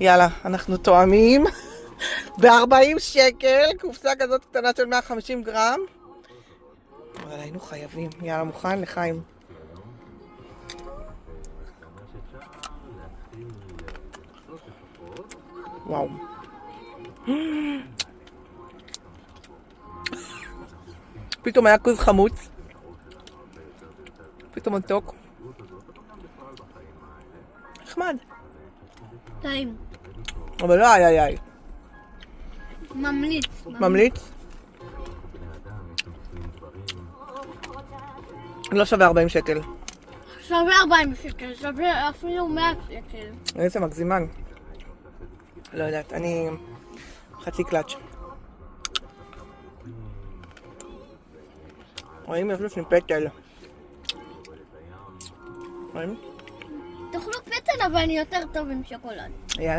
יאללה, אנחנו תואמים. ב-40 שקל, קופסה כזאת קטנה של 150 גרם. אבל היינו חייבים. יאללה, מוכן לחיים. וואו. פתאום היה כוז חמוץ. פתאום מתוק. נחמד. טעים. אבל לא איי. ממליץ. ממליץ? לא שווה 40 שקל. שווה 40 שקל, שווה אפילו 100 שקל. איזה מגזימן. לא יודעת, אני חצי קלאץ'. רואים? יש לפני פטל. רואים? תאכלו פטל אבל יותר טוב עם שוקולד. יאללה.